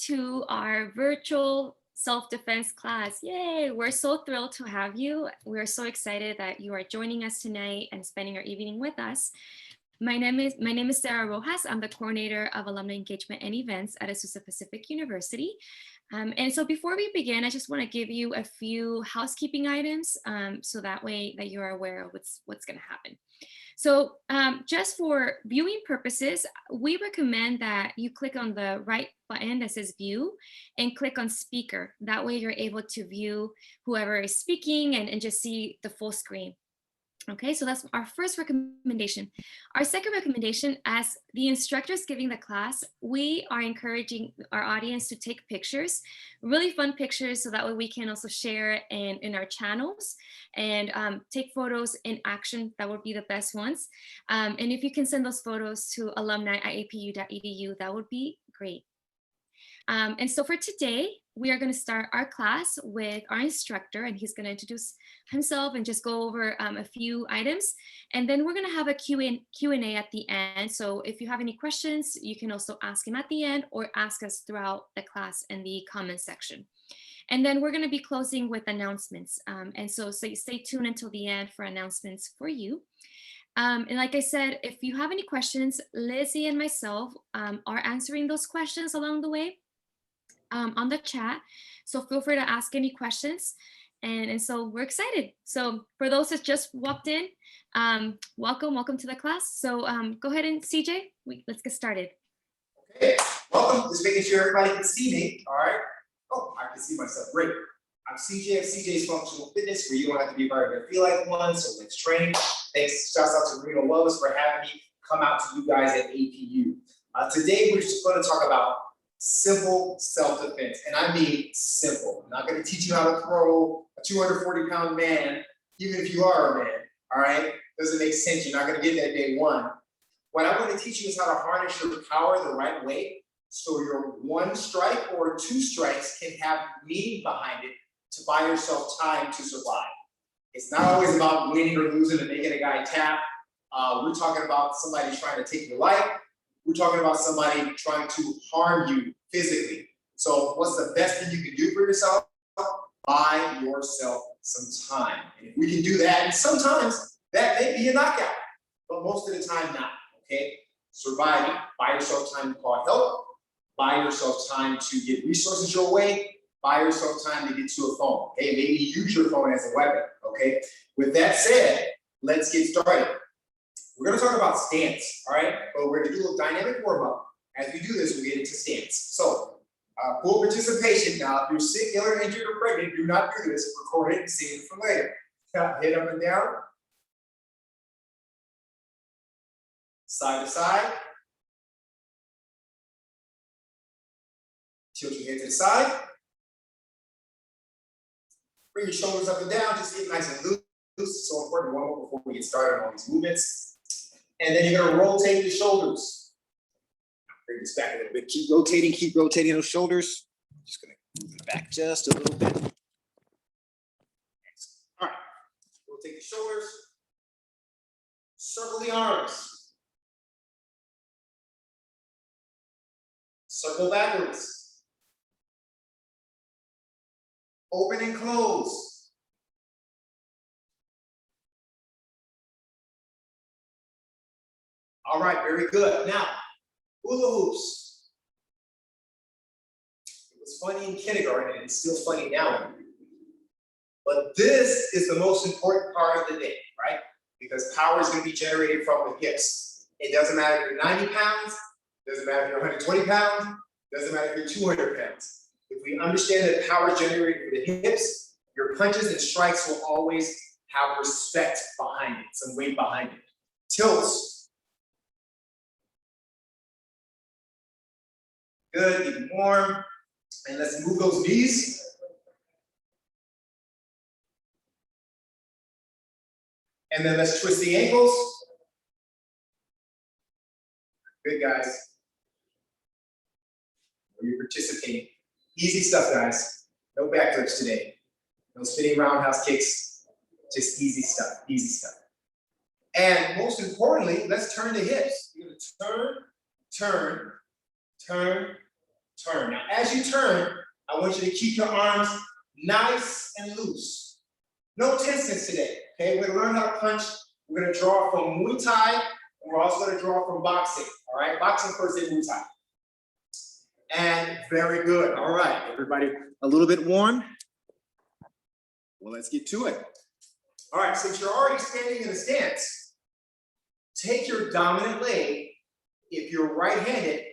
to our virtual self-defense class. Yay, we're so thrilled to have you. We're so excited that you are joining us tonight and spending your evening with us. My name is Sarah Rojas. I'm the coordinator of alumni engagement and events at Azusa Pacific University. And so before we begin, I just want to give you a few housekeeping items so that way that you're aware of what's going to happen. So just for viewing purposes, we recommend that you click on the right button that says view and click on speaker. That way you're able to view whoever is speaking and just see the full screen. Okay, so that's our first recommendation. Our second recommendation, as the instructors giving the class, we are encouraging our audience to take pictures, really fun pictures, so that way we can also share it in our channels and take photos in action. That would be the best ones. And if you can send those photos to alumni@apu.edu, that would be great. And so for today, we are going to start our class with our instructor, and he's going to introduce himself and just go over a few items. And then we're going to have a Q&A at the end. So if you have any questions, you can also ask him at the end or ask us throughout the class in the comments section. And then we're going to be closing with announcements. And so stay tuned until the end for announcements for you. And like I said, if you have any questions, Lizzie and myself are answering those questions along the way. On the chat. So feel free to ask any questions. And so we're excited. So for those that just walked in, welcome to the class. So go ahead and CJ, let's get started. Okay, welcome. Just making sure everybody can see me, all right? Oh, I can see myself, great. I'm CJ of CJ's Functional Fitness, where you don't have to be part of it, feel like one, so let's train. Thanks, shouts out to Reno Wellness for having me come out to you guys at APU. Today, we're just gonna talk about simple self-defense, and I mean simple. I'm not going to teach you how to throw a 240-pound man, even if you are a man, all right? Doesn't make sense. You're not going to get that day one. What I want to teach you is how to harness your power the right way so your one strike or two strikes can have meaning behind it to buy yourself time to survive. It's not always about winning or losing and making a guy tap. We're talking about somebody trying to take your life. We're talking about somebody trying to harm you physically. So what's the best thing you can do for yourself? Buy yourself some time. And if we can do that, and sometimes that may be a knockout, but most of the time not, okay? Surviving, buy yourself time to call help, buy yourself time to get resources your way, buy yourself time to get to a phone, okay? Maybe use your phone as a weapon, okay? With that said, let's get started. We're going to talk about stance, all right? But we're going to do a dynamic warm-up. As we do this, we'll get into stance. So, full participation. Now, if you're sick, ill, or injured, or pregnant, do not do this. Record it and save it for later. Head up and down. Side to side. Tilt your head to the side. Bring your shoulders up and down. Just get nice and loose. It's so important to warm up before we get started on all these movements. And then you're going to rotate the shoulders. Bring this back a little bit. Keep rotating those shoulders. Just going to move it back just a little bit. All right. Rotate the shoulders. Circle the arms. Circle backwards. Open and close. All right, very good. Now, hula hoops. It was funny in kindergarten, and it's still funny now. But this is the most important part of the day, right? Because power is going to be generated from the hips. It doesn't matter if you're 90 pounds, doesn't matter if you're 120 pounds, doesn't matter if you're 200 pounds. If we understand that power is generated from the hips, your punches and strikes will always have respect behind it, some weight behind it. Tilts. Good, keep them warm. And let's move those knees. And then let's twist the ankles. Good, guys. You're participating. Easy stuff, guys. No back flips today. No spinning roundhouse kicks. Just easy stuff, easy stuff. And most importantly, let's turn the hips. You're gonna turn, turn, turn, turn. Now, as you turn, I want you to keep your arms nice and loose. No tensions today, okay? We're gonna learn how to punch. We're gonna draw from Muay Thai, and we're also gonna draw from boxing, all right? Boxing first, then Muay Thai. And very good, all right. Everybody a little bit warm? Well, let's get to it. All right, since you're already standing in a stance, take your dominant leg. If you're right-handed,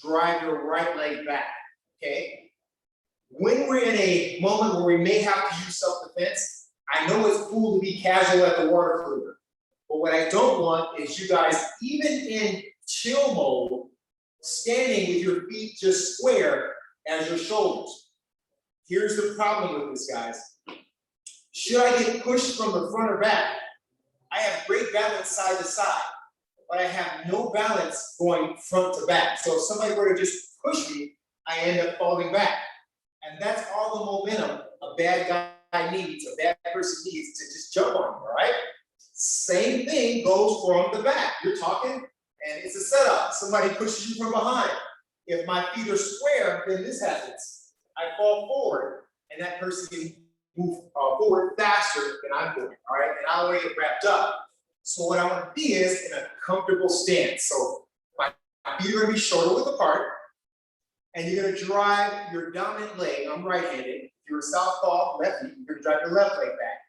drive your right leg back, okay? When we're in a moment where we may have to use self-defense, I know it's cool to be casual at the water cooler, but what I don't want is you guys, even in chill mode, standing with your feet just square as your shoulders. Here's the problem with this, guys. Should I get pushed from the front or back, I have great balance side to side, but I have no balance going front to back. So if somebody were to just push me, I end up falling back. And that's all the momentum a bad guy needs, a bad person needs to just jump on you, all right? Same thing goes from the back. You're talking, and it's a setup. Somebody pushes you from behind. If my feet are square, then this happens. I fall forward, and that person can move forward faster than I'm going, all right? And I don't want to get wrapped up. So what I want to be is in a comfortable stance. So my feet are going to be shoulder width apart, and you're going to drive your dominant leg. I'm right-handed. If you're a southpaw, lefty, you're going to drive your left leg back.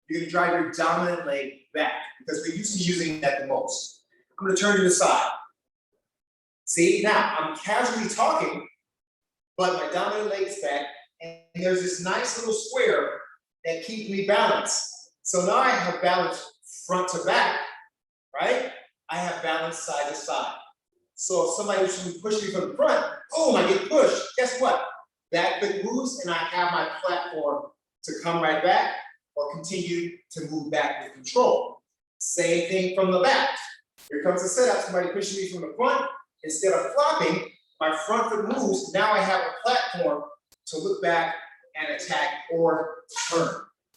You're going to drive your dominant leg back because we're used to using that the most. I'm going to turn to the side. See, now I'm casually talking, but my dominant leg's back, and there's this nice little square that keeps me balanced. So now I have balance front to back, right? I have balance side to side. So if somebody should push me from the front, boom, I get pushed. Guess what? Back foot moves, and I have my platform to come right back or continue to move back with control. Same thing from the back. Here comes the setup. Somebody pushes me from the front. Instead of flopping, my front foot moves. Now I have a platform to look back and attack or turn.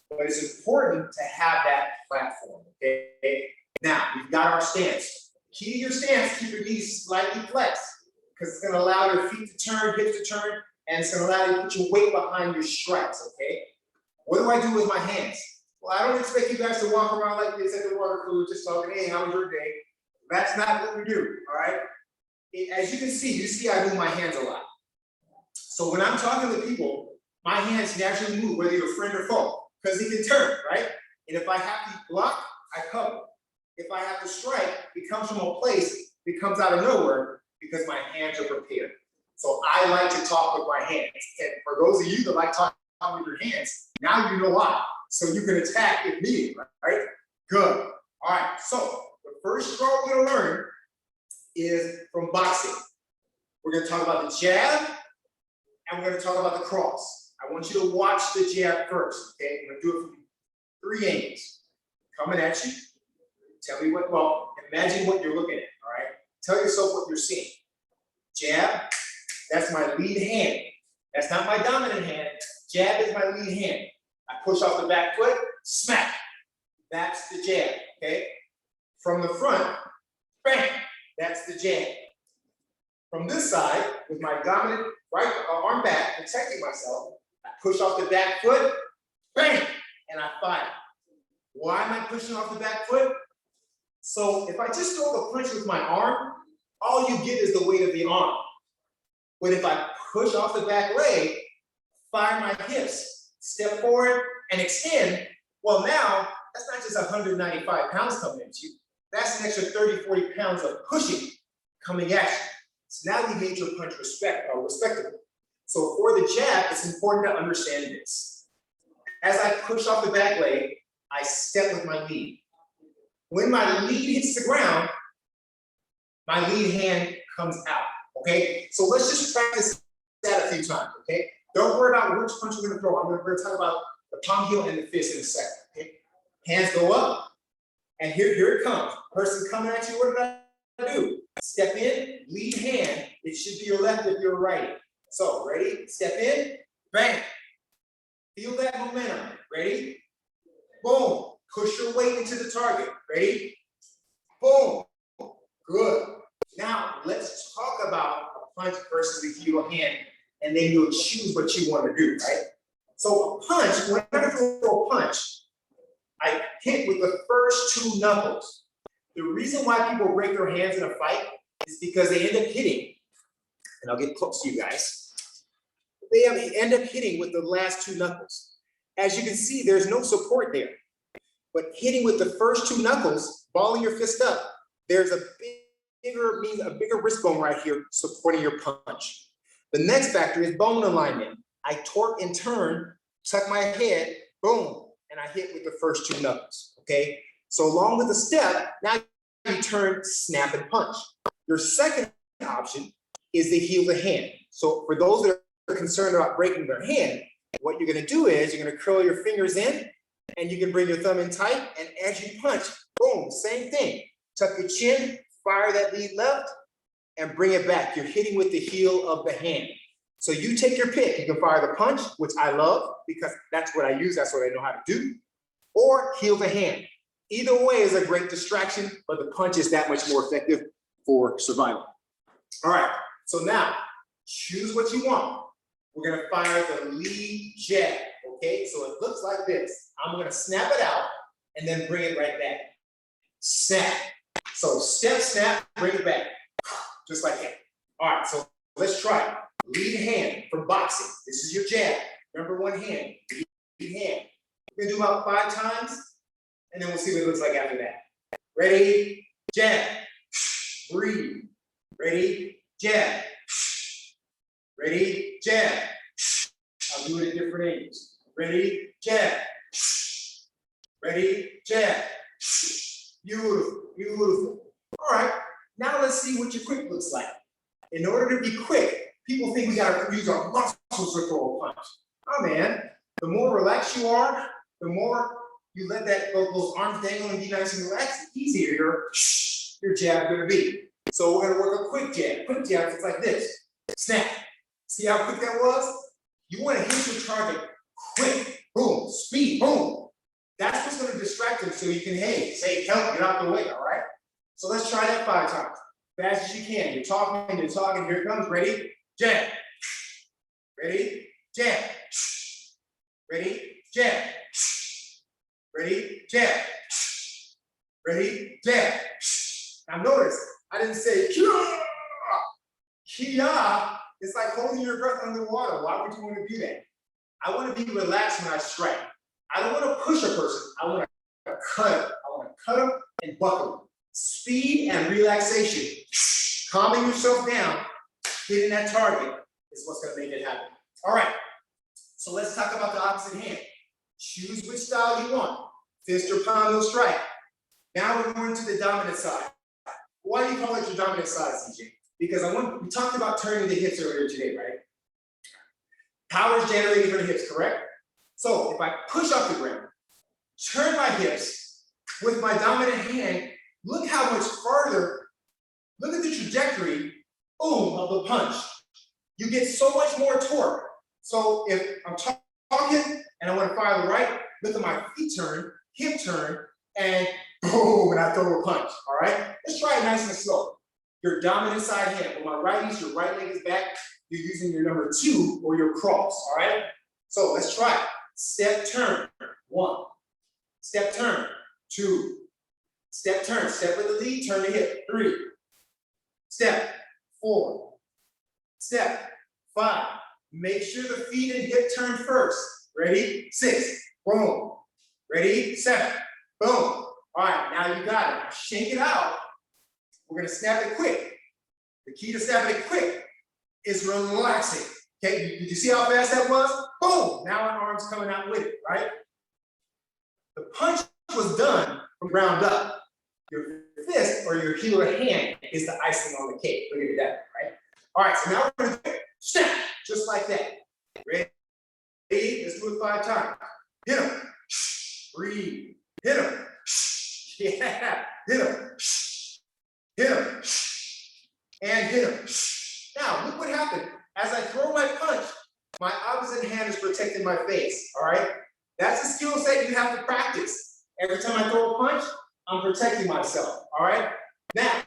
But it's important to have that platform, okay? Now, we've got our stance. Key to your stance, keep your knees slightly flexed because it's going to allow your feet to turn, hips to turn, and it's going to allow you to put your weight behind your strikes, okay? What do I do with my hands? Well, I don't expect you guys to walk around like this at the water cooler just talking, hey, how was your day? That's not what we do, all right? As you can see, I move my hands a lot. So when I'm talking to people, my hands naturally move, whether you're a friend or foe, because they can turn, right? And if I have to block, I cover. If I have to strike, it comes from a place, it comes out of nowhere because my hands are prepared. So I like to talk with my hands. And for those of you that like talking with your hands, now you know why. So you can attack if needed, right? Good. All right, so the first draw we're gonna learn is from boxing. We're gonna talk about the jab, and we're gonna talk about the cross. I want you to watch the jab first, okay? I'm gonna do it from 3 angles. Coming at you. Tell me imagine what you're looking at, all right? Tell yourself what you're seeing. Jab, that's my lead hand. That's not my dominant hand. Jab is my lead hand. I push off the back foot, smack. That's the jab, okay? From the front, bang, that's the jab. From this side, with my dominant right arm back, protecting myself, I push off the back foot, bang, and I fire. Why am I pushing off the back foot? So if I just throw the punch with my arm, all you get is the weight of the arm. But if I push off the back leg, fire my hips, step forward and extend, well now, that's not just 195 pounds coming at you, that's an extra 30, 40 pounds of pushing coming at you. So now we made your punch respectable. So for the jab, it's important to understand this. As I push off the back leg, I step with my lead. When my lead hits the ground, my lead hand comes out, okay? So let's just practice that a few times, okay? Don't worry about which punch we're gonna throw. We're gonna talk about the palm heel and the fist in a second, okay? Hands go up, and here it comes. Person coming at you, what did I do? Step in, lead hand. It should be your left if you're righty. So, ready? Step in, bang. Feel that momentum. Ready? Boom. Push your weight into the target. Ready? Boom. Good. Now, let's talk about a punch versus a heel hand and then you'll choose what you want to do, right? So a punch, whenever I throw a punch, I hit with the first two knuckles. The reason why people break their hands in a fight is because they end up hitting, and I'll get close to you guys. They end up hitting with the last two knuckles. As you can see, there's no support there. But hitting with the first two knuckles, balling your fist up, there's a bigger wrist bone right here supporting your punch. The next factor is bone alignment. I torque and turn, tuck my head, boom, and I hit with the first two knuckles, okay? So along with the step, now you turn, snap, and punch. Your second option is the heel to hand. So for those that are concerned about breaking their hand, what you're gonna do is you're gonna curl your fingers in, and you can bring your thumb in tight, and as you punch, boom, same thing. Tuck your chin, fire that lead left, and bring it back. You're hitting with the heel of the hand. So you take your pick. You can fire the punch, which I love because that's what I use, that's what I know how to do, or heel to hand. Either way is a great distraction, but the punch is that much more effective for survival. All right, so now choose what you want. We're gonna fire the lead jab, okay? So it looks like this. I'm gonna snap it out and then bring it right back. Snap. So step, snap, bring it back. Just like that. All right, so let's try it. Lead hand for boxing. This is your jab. Remember, one hand, lead hand. We're gonna do about 5 times, and then we'll see what it looks like after that. Ready, jab, breathe. Ready, jab. Ready, jab. I'll do it at different angles. Ready, jab. Ready, jab. Beautiful, beautiful. All right, now let's see what your quick looks like. In order to be quick, people think we gotta use our muscles to throw a punch. Oh man, the more relaxed you are, the more you let those arms dangle and be nice and relaxed, the easier your jab gonna be. So we're gonna work a quick jab. Quick jab is like this. Snap. See how quick that was? You wanna hit your target quick. Boom, speed, boom. That's what's gonna distract them so you can, hey, say, help, get out the way, all right? So let's try that 5 times. Fast as you can. You're talking, here it comes. Ready, jab. Ready, jab. Ready, jab. Ready, jab. Ready, jab. Now notice, I didn't say kia. Kia is like holding your breath underwater. Why would you want to do that? I want to be relaxed when I strike. I don't want to push a person. I want to cut them. I want to cut them and buckle them. Speed and relaxation. Calming yourself down, hitting that target is what's going to make it happen. All right, so let's talk about the opposite hand. Choose which style you want. Fist or palm will strike. Now we're going to the dominant side. Why do you call it your dominant side, CJ? Because we talked about turning the hips earlier today, right? Power is generated from the hips, correct? So if I push off the ground, turn my hips with my dominant hand, look how much farther, look at the trajectory, boom, of the punch. You get so much more torque. So if I'm talking and I want to fire the right, look at my feet turn, hip turn, and boom, and I throw a punch, all right? Let's try it nice and slow. Your dominant side hand, when my right is, your right leg is back, you're using your number 2 or your cross, all right? So let's try it. Step, turn, 1. Step, turn, 2. Step, turn, step with the lead, turn the hip, 3. Step, 4. Step, 5. Make sure the feet and hip turn first. Ready? 6. Boom. Ready? 7. Boom. All right, now you got it. Now shake it out. We're gonna snap it quick. The key to snapping it quick is relaxing. Okay, did you see how fast that was? Boom, now our arm's coming out with it, right? The punch was done from ground up. Your fist or your heel or hand is the icing on the cake. Look at that, right? All right, so now we're gonna do it. Snap, just like that. Ready? Let's do it 5 times. Hit him. Breathe. Hit him. Yeah, hit him. Hit him. And hit him. Now, look what happened. As I throw my punch, my opposite hand is protecting my face, all right? That's a skill set you have to practice. Every time I throw a punch, I'm protecting myself, all right? Now,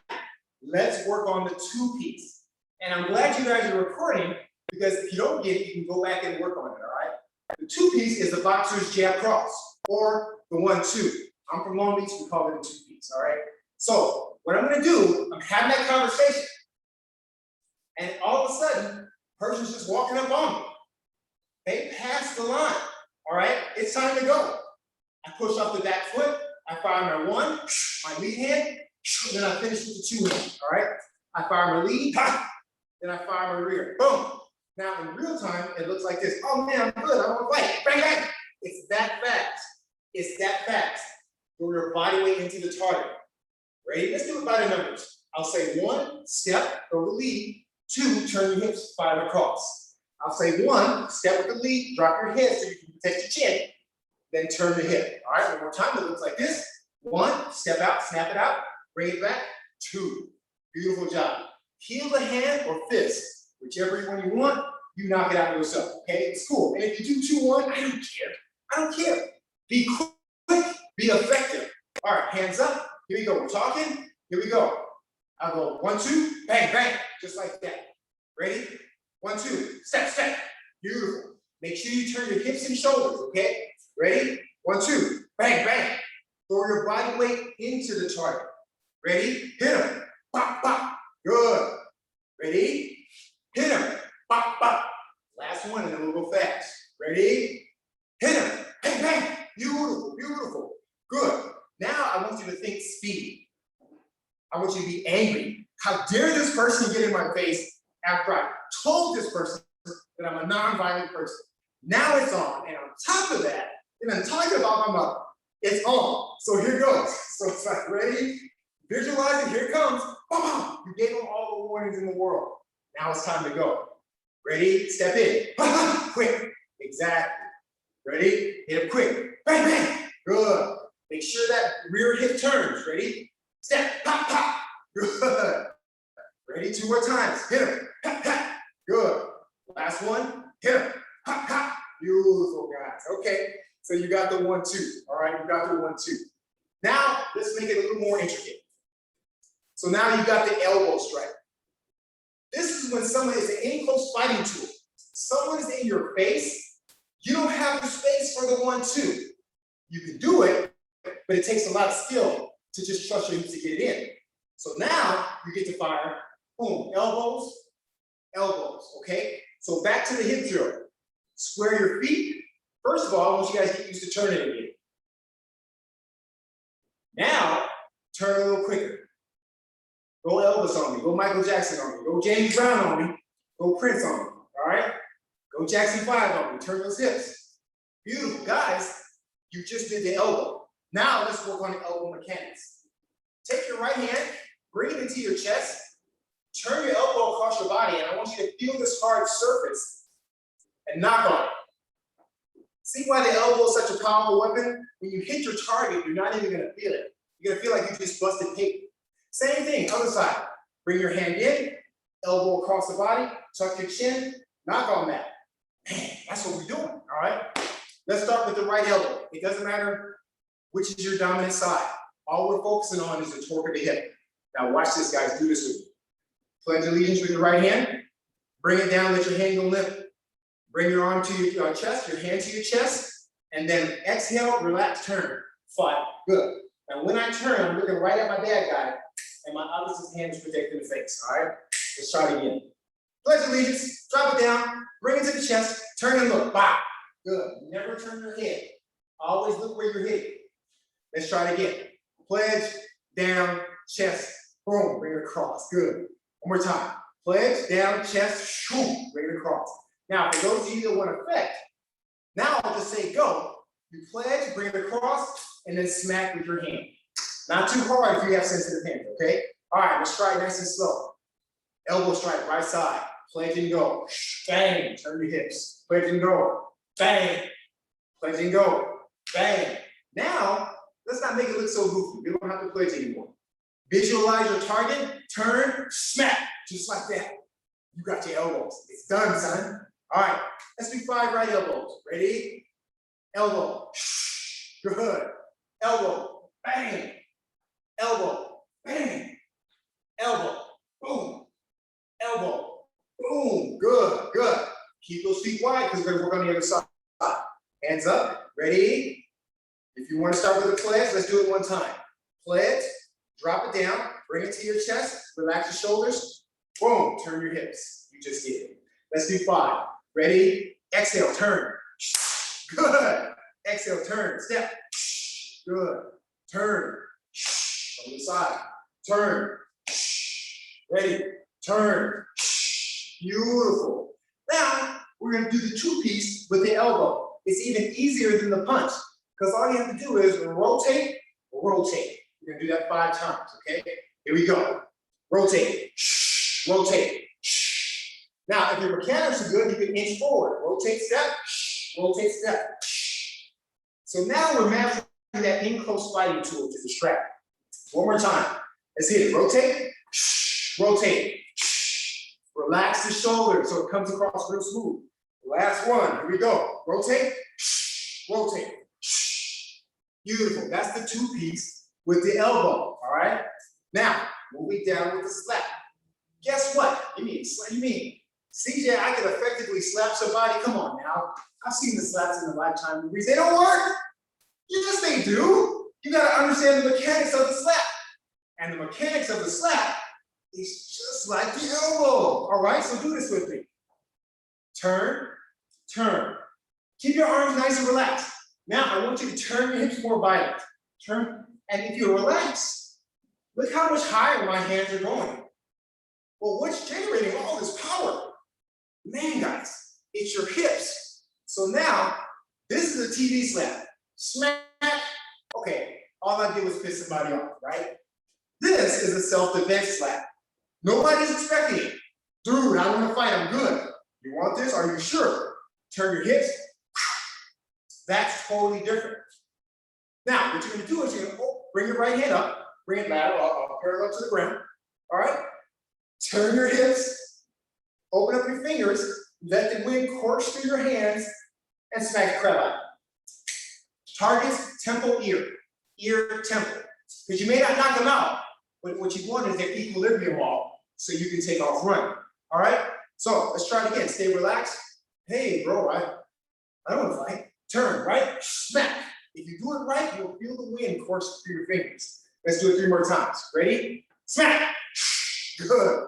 let's work on the 2-piece. And I'm glad you guys are recording because if you don't get it, you can go back and work on it, all right? The two-piece is the boxer's jab cross, or the 1-2. I'm from Long Beach, we call it a two-piece, all right? So what I'm gonna do, I'm having that conversation, and all of a sudden, person's just walking up on me. They passed the line, all right? It's time to go. I push off the back foot, I fire my 1, my lead hand, then I finish with the 2 hand, all right? I fire my lead, then I fire my rear, boom. Now in real time, it looks like this. Oh man, I'm good, I'm on fight, bang, bang. It's that fast, it's that fast. Throw your body weight into the target. Ready? Let's do it by the numbers. I'll say 1, step, throw the lead. 2, turn your hips, fire across. I'll say 1, step with the lead, drop your head so you can protect your chin, then turn the hip. All right, one more time, it looks like this. 1, step out, snap it out, bring it back. 2, beautiful job. Heel the hand or fist, whichever one you want, you knock it out yourself, okay? It's cool. And if you do 2-1, I don't care. I don't care. Be quick, be effective. All right, hands up. Here we go. We're talking. Here we go. I'll go 1, 2, bang, bang, just like that. Ready? 1, 2, step, step. Beautiful. Make sure you turn your hips and shoulders, okay? Ready? 1, 2, bang, bang. Throw your body weight into the target. Ready? Hit him. Pop, pop. Good. Ready? Hit him. Pop, pop. Last one, and then we'll go fast. Ready? Hit him. Bang, bang. Beautiful, beautiful. Good. Now I want you to think speed. I want you to be angry. How dare this person get in my face after I told this person that I'm a non-violent person. Now it's on, and on top of that, and I'm talking about my mother, it's on. So here goes. So it's like, ready? Visualize it, here it comes. Boom! You gave them all the warnings in the world. Now it's time to go. Ready? Step in. Quick. Exactly. Ready? Hit him quick. Bang, bang. Good. Make sure that rear hip turns. Ready? Step, pop, pop. Good. Ready? 2 more times. Hit him. Pop, pop. Good. Last one. Hit him. Pop, pop. Beautiful, guys. Okay. So you got the 1-2. All right. You got the 1-2. Now let's make it a little more intricate. So now you got the elbow strike. This is when someone is an in-close fighting tool. Someone is in your face. You don't have the space for the 1-2. You can do it, but it takes a lot of skill to just trust your hips to get it in. So now you get to fire, boom, elbows, elbows, okay? So back to the hip drill. Square your feet. First of all, I want you guys to get used to turning again. Now, turn a little quicker. Go Elvis on me, go Michael Jackson on me, go James Brown on me, go Prince on me, all right? Go Jackson 5 on me, turn those hips. Beautiful, guys. You just did the elbow. Now let's work on the elbow mechanics. Take your right hand, bring it into your chest, turn your elbow across your body, and I want you to feel this hard surface and knock on it. See why the elbow is such a powerful weapon? When you hit your target, you're not even gonna feel it. You're gonna feel like you just busted paper. Same thing, other side. Bring your hand in, elbow across the body, tuck your chin, knock on that. Man, that's what we're doing, all right? Let's start with the right elbow. It doesn't matter which is your dominant side. All we're focusing on is the torque of the hip. Now watch this, guys, do this with me. Pledge allegiance with your right hand. Bring it down, let your hand go limp. Bring your arm to your chest, your hand to your chest, and then exhale, relax, turn. 5, good. Now when I turn, I'm looking right at my bad guy, and my opposite hand is protecting the face, all right? Let's try it again. Pledge allegiance, drop it down, bring it to the chest, turn and look, bop. Good, never turn your head. Always look where you're hitting. Let's try it again. Pledge, down, chest, boom, bring it across, good. One more time. Pledge, down, chest, shoom, bring it across. Now, for those of you that want effect, now I'll just say go. You pledge, bring it across, and then smack with your hand. Not too hard if you have sensitive hands, okay? All right, let's try it nice and slow. Elbow strike, right side. Pledge and go. Bang, turn your hips. Pledge and go. Bang. Pledge and go. Bang. Now, let's not make it look so goofy. We don't have to pledge anymore. Visualize your target, turn, smack, just like that. You got your elbows. It's done, son. All right, let's do 5 right elbows. Ready? Elbow. Good. Elbow. Bang. Elbow. Bang. Elbow. Boom. Elbow. Boom, good, good. Keep those feet wide because we're gonna work on the other side. Hands up, ready? If you want to start with a pledge, let's do it one time. Pledge, drop it down, bring it to your chest, relax your shoulders, boom, turn your hips. You just did it. Let's do 5. Ready? Exhale, turn. Good. Exhale, turn, step. Good. Turn. On the side. Turn. Ready? Turn. Beautiful. Now, we're going to do the 2-piece with the elbow. It's even easier than the punch because all you have to do is rotate, rotate. We're going to do that 5 times, okay? Here we go. Rotate, rotate. Now, if your mechanics are good, you can inch forward. Rotate, step, rotate, step. So now we're mastering that in-close fighting tool to the strap. One more time. Let's hit it. Rotate, rotate. Relax the shoulder so it comes across real smooth. Last one. Here we go. Rotate, rotate. Beautiful. That's the 2-piece with the elbow. All right. Now, moving down with the slap. Guess what? You mean, CJ, I can effectively slap somebody. Come on now. I've seen the slaps in the Lifetime movies. They don't work. Yes, they do. You got to understand the mechanics of the slap. And the mechanics of the slap is just like the elbow. All right, so do this with me. Turn, turn. Keep your arms nice and relaxed. Now, I want you to turn your hips more violent. Turn, and if you're relaxed, look how much higher my hands are going. Well, what's generating all this power? Man, guys, it's your hips. So now, this is a TV slap. Smack. Okay, all I did was piss somebody off, right? This is a self-defense slap. Nobody's expecting it. Dude, I don't want to fight, I'm good. You want this? Are you sure? Turn your hips. That's totally different. Now, what you're going to do is you're going to bring your right hand up, bring it lateral, parallel to the ground. All right? Turn your hips, open up your fingers, let the wind course through your hands, and smack the crap out. Targets temple, ear, temple. Because you may not knock them out, but what you want is their equilibrium off so you can take off running. All right? So let's try it again. Stay relaxed. Hey, bro, I don't want to fight. Turn, right? Smack. If you do it right, you'll feel the wind course through your fingers. Let's do it 3 more times. Ready? Smack. Good.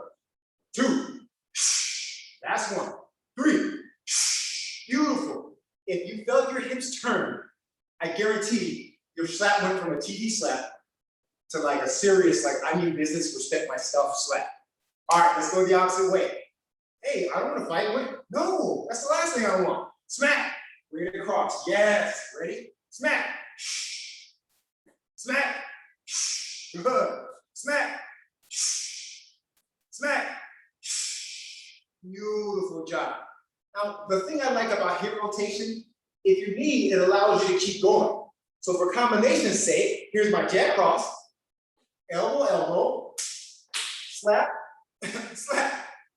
2. That's 1. 3. Beautiful. If you felt your hips turn, I guarantee your slap went from a TV slap to like a serious, like I mean business, respect my stuff slap. All right, let's go the opposite way. Hey, I don't want to fight. No, that's the last thing I want. Smack. Bring it across. Yes. Ready? Smack. Smack. Good. Smack. Smack. Beautiful job. Now, the thing I like about hip rotation, if you need, it allows you to keep going. So for combination's sake, here's my jab cross, elbow, elbow, slap, slap.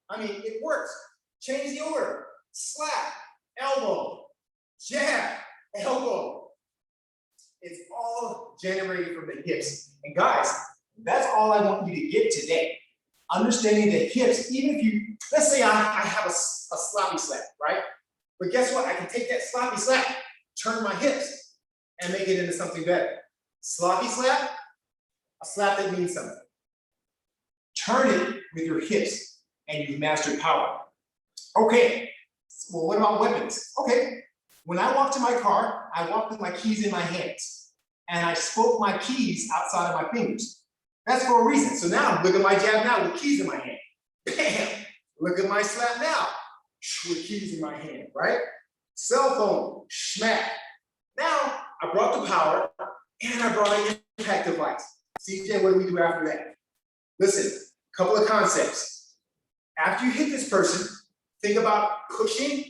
I mean, it works. Change the order. Slap, elbow, jab, elbow. It's all generated from the hips. And guys, that's all I want you to get today. Understanding the hips, even if you, let's say I have a sloppy slap, right? But guess what? I can take that sloppy slap, turn my hips, and make it into something better. Sloppy slap, a slap that means something. Turn it with your hips, and you've mastered power. Okay, well, what about weapons? Okay, when I walk to my car, I walk with my keys in my hands, and I spoke my keys outside of my fingers. That's for a reason. So now, look at my jab now with keys in my hand. Bam! Look at my slap now with keys in my hand, right? Cell phone, smack. Now, I brought the power, and I brought an impact device. CJ, what do we do after that? Listen, a couple of concepts. After you hit this person, think about pushing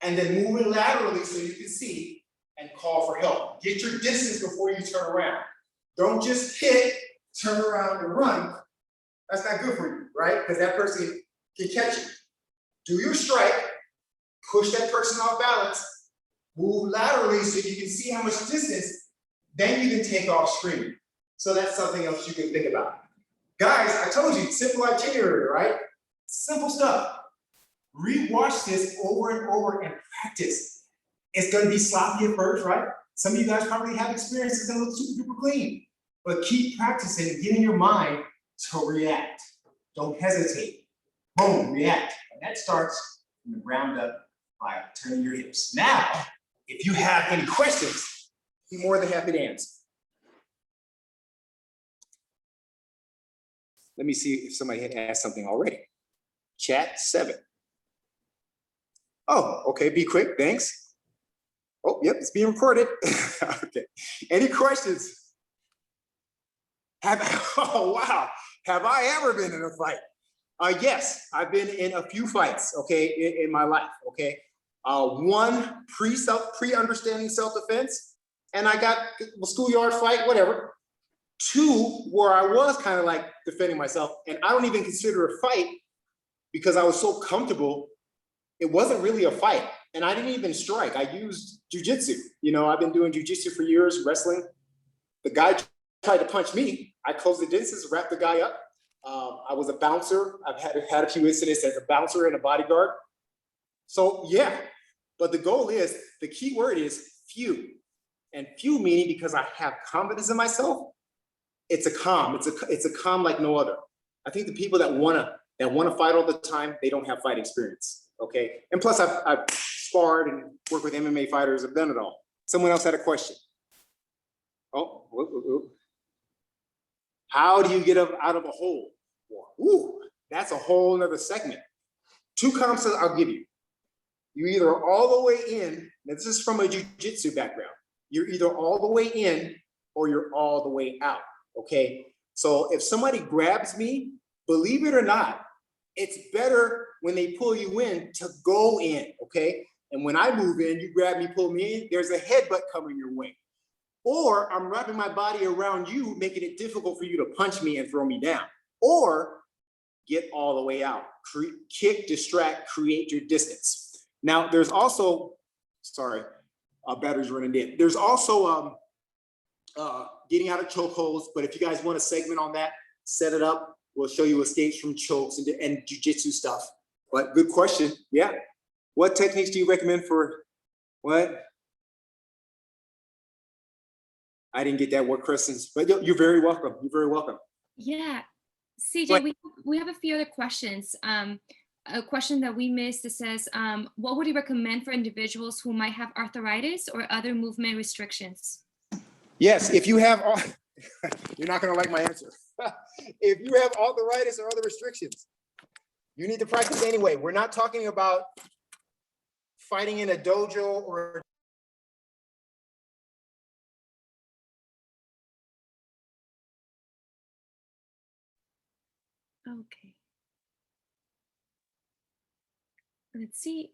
and then moving laterally so you can see and call for help. Get your distance before you turn around. Don't just hit, turn around and run. That's not good for you, right? Because that person can catch you. Do your strike, push that person off balance, move laterally so you can see how much distance, then you can take off screaming. So that's something else you can think about. Guys, I told you, simple itinerary, right? Simple stuff. Rewatch this over and over and practice. It's gonna be sloppy at first, right? Some of you guys probably have experiences that look super duper clean, but keep practicing and getting your mind to react. Don't hesitate. Boom, react. And that starts from the ground up by turning your hips. Now, if you have any questions, I'd be more than happy to answer. Let me see if somebody had asked something already. Chat 7. Oh, okay, be quick, thanks. Oh, yep, it's being recorded. Okay, any questions? Oh, wow, have I ever been in a fight? Yes, I've been in a few fights, okay, in my life, okay? One, pre-understanding self-defense, and I got a schoolyard fight, whatever. Two, where I was kind of like defending myself, and I don't even consider a fight because I was so comfortable. It wasn't really a fight, and I didn't even strike. I used jujitsu. You know, I've been doing jujitsu for years, wrestling. The guy tried to punch me. I closed the distance, wrapped the guy up. I was a bouncer. I've had a few incidents as a bouncer and a bodyguard. So yeah, but the goal is, the key word is few. And few meaning because I have confidence in myself. It's a calm. It's a calm like no other. I think the people that wanna fight all the time, they don't have fight experience. Okay. And plus I've sparred and worked with MMA fighters. I've done it all. Someone else had a question. Oh, how do you get up out of a hole? Ooh, that's a whole nother segment. Two concepts I'll give you. You either all the way in, now this is from a jujitsu background. You're either all the way in or you're all the way out, okay? So if somebody grabs me, believe it or not, it's better when they pull you in to go in, okay? And when I move in, you grab me, pull me in, there's a headbutt coming your way. Or I'm wrapping my body around you, making it difficult for you to punch me and throw me down. Or get all the way out. Kick, distract, create your distance. Now, there's also, sorry, battery's running dead. There's also getting out of chokeholds, but if you guys want a segment on that, set it up. We'll show you escapes from chokes and jujitsu stuff. But good question, yeah. What techniques do you recommend for what? I didn't get that word, questions, but you're very welcome. You're very welcome. Yeah, CJ, we have a few other questions. A question that we missed that says, what would you recommend for individuals who might have arthritis or other movement restrictions? Yes, if you have, you're not gonna like my answer. If you have arthritis or other restrictions, you need to practice anyway. We're not talking about fighting in a dojo or Okay. Let's see.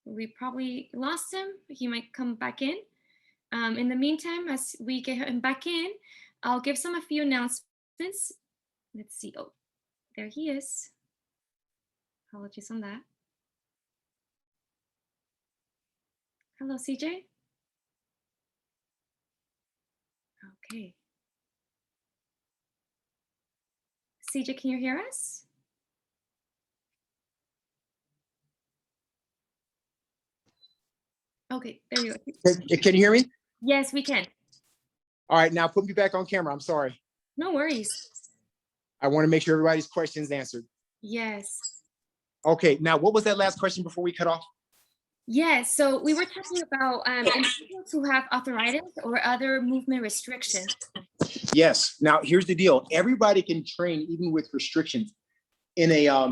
We probably lost him. He might come back in. In the meantime, as we get him back in, I'll give a few announcements. Let's see. Oh, there he is. Apologies on that. Hello, CJ. Okay. CJ, can you hear us? Okay, there you go. Can you hear me? Yes, we can. All right, now put me back on camera. I'm sorry. No worries. I want to make sure everybody's questions answered. Yes. Okay, now what was that last question before we cut off? Yes, so we were talking about individuals who have arthritis or other movement restrictions. Yes, now here's the deal. Everybody can train even with restrictions. In a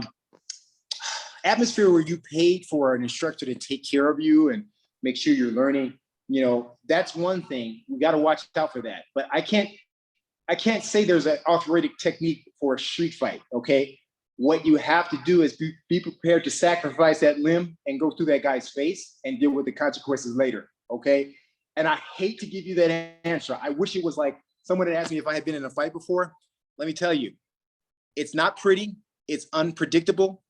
atmosphere where you paid for an instructor to take care of you and make sure you're learning, you know, that's one thing. We got to watch out for that. But I can't say there's an arthritic technique for a street fight, okay? What you have to do is be prepared to sacrifice that limb and go through that guy's face and deal with the consequences later, okay? And I hate to give you that answer. I wish it was like someone had asked me if I had been in a fight before. Let me tell you, it's not pretty, it's unpredictable.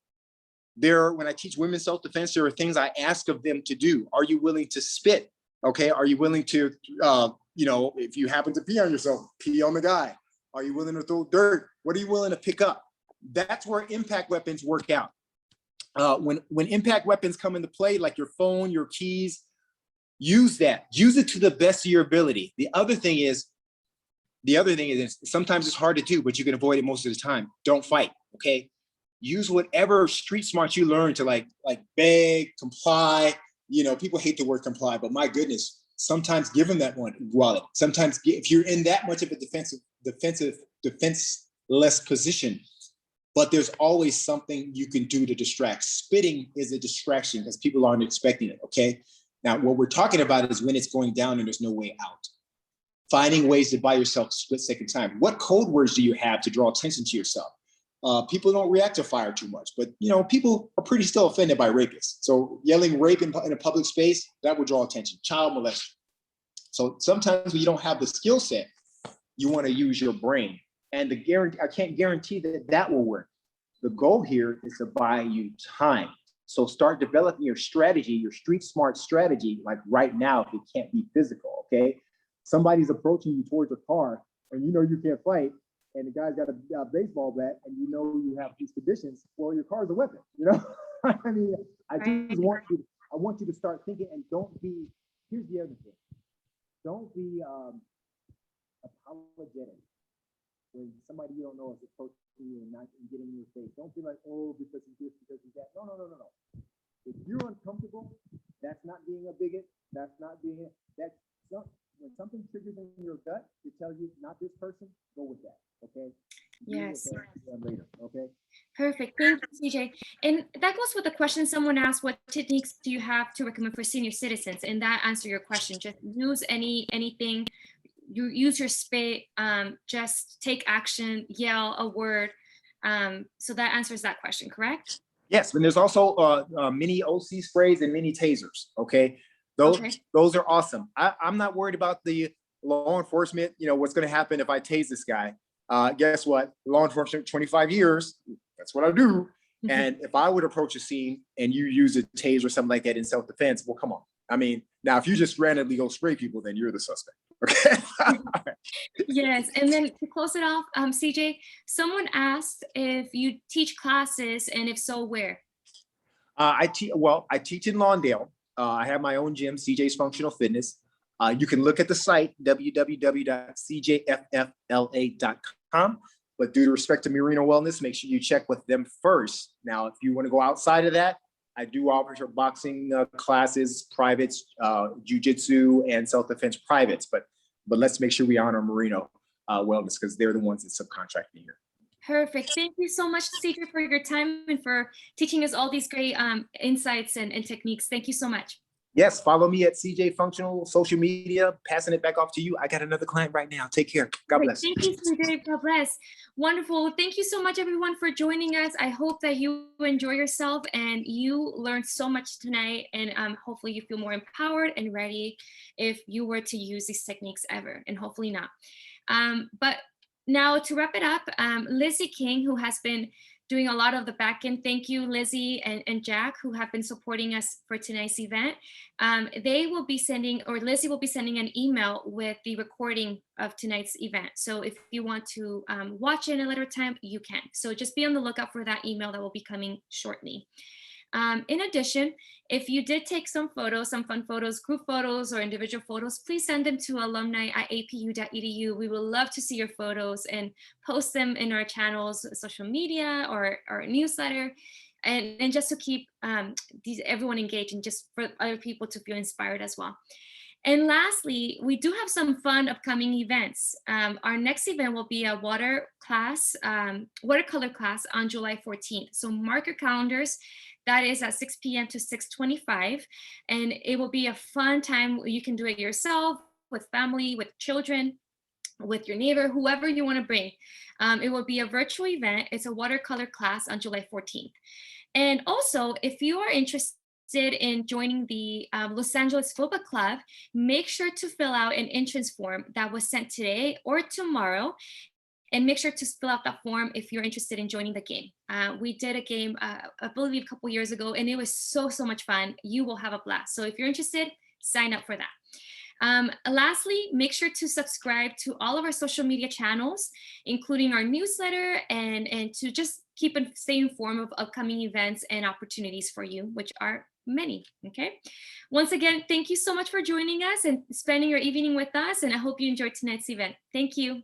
When I teach women self-defense, there are things I ask of them to do. Are you willing to spit? Okay, are you willing to, if you happen to pee on yourself, pee on the guy? Are you willing to throw dirt? What are you willing to pick up? That's where impact weapons work out. When impact weapons come into play, like your phone, your keys, use that. Use it to the best of your ability. The other thing is sometimes it's hard to do, but you can avoid it most of the time. Don't fight. Okay. Use whatever street smarts you learn to like beg, comply. You know, people hate the word comply, but my goodness, sometimes give them that one wallet. Sometimes if you're in that much of a defenseless position, but there's always something you can do to distract. Spitting is a distraction because people aren't expecting it. Okay. Now, what we're talking about is when it's going down and there's no way out. Finding ways to buy yourself a split-second time. What code words do you have to draw attention to yourself? People don't react to fire too much, but you know, people are pretty still offended by rapists. So yelling rape in a public space, that would draw attention. Child molestation. So sometimes when you don't have the skill set, you want to use your brain. And I can't guarantee that will work. The goal here is to buy you time. So start developing your strategy, your street smart strategy, like right now, if it can't be physical, okay? Somebody's approaching you towards a car and you know you can't fight, and the guy's got a baseball bat and you know you have these conditions, well, your car's a weapon, you know? I mean, I want you to start thinking, and here's the other thing. Don't be apologetic when somebody you don't know is approaching you and not getting in your face. Don't be like, oh, because he's this, because he's that. No. If you're uncomfortable, that's not being a bigot. That's not being when something triggers in your gut to tell you not this person, go with that. Okay. Yes. Later. Okay. Perfect. Thank you, CJ. And that goes with the question someone asked, what techniques do you have to recommend for senior citizens? And that answer your question. Just use anything. You use your spit, just take action, yell a word. So that answers that question, correct? Yes, and there's also mini OC sprays and mini tasers. Okay, those are awesome. I'm not worried about the law enforcement. You know what's going to happen if I tase this guy? Guess what? Law enforcement, 25 years. That's what I do. And if I would approach a scene and you use a taser or something like that in self-defense, well, come on. I mean, now if you just randomly go spray people, then you're the suspect. Okay. Yes, and then to close it off, CJ, someone asked if you teach classes, and if so, where? I teach in Lawndale. I have my own gym, CJ's Functional Fitness. You can look at the site, www.cjffla.com. But due to respect to Marino Wellness, make sure you check with them first. Now, if you want to go outside of that, I do offer boxing classes, privates, jujitsu, and self-defense privates. But let's make sure we honor Marino Wellness because they're the ones that subcontract here. Perfect. Thank you so much, CJ, for your time and for teaching us all these great insights and techniques. Thank you so much. Yes, follow me at CJ Functional social media. Passing it back off to you. I got another client right now. Take care. God bless. Thank you, CJ. God bless. Wonderful. Thank you so much, everyone, for joining us. I hope that you enjoy yourself and you learned so much tonight. And hopefully you feel more empowered and ready if you were to use these techniques ever, and hopefully not. But now to wrap it up, Lizzie King, who has been doing a lot of the back end. Thank you, Lizzie and Jack, who have been supporting us for tonight's event. Lizzie will be sending an email with the recording of tonight's event. So if you want to watch it in a later time, you can. So just be on the lookout for that email that will be coming shortly. In addition, if you did take some photos, some fun photos, group photos, or individual photos, please send them to alumni@apu.edu. We would love to see your photos and post them in our channels, social media, or our newsletter, and just to keep everyone engaged and just for other people to feel inspired as well. And lastly, we do have some fun upcoming events. Our next event will be a watercolor class on July 14th. So mark your calendars. That is at 6 p.m. to 6:25. And it will be a fun time. You can do it yourself, with family, with children, with your neighbor, whoever you want to bring. It will be a virtual event. It's a watercolor class on July 14th. And also, if you are interested in joining the Los Angeles Football Club, make sure to fill out an entrance form that was sent today or tomorrow. And make sure to fill out that form if you're interested in joining the game. We did a game, I believe, a couple years ago, and it was so much fun. You will have a blast. So if you're interested, sign up for that. Lastly, make sure to subscribe to all of our social media channels, including our newsletter, and to just keep and stay informed of upcoming events and opportunities for you, which are many. Okay. Once again, thank you so much for joining us and spending your evening with us. And I hope you enjoyed tonight's event. Thank you.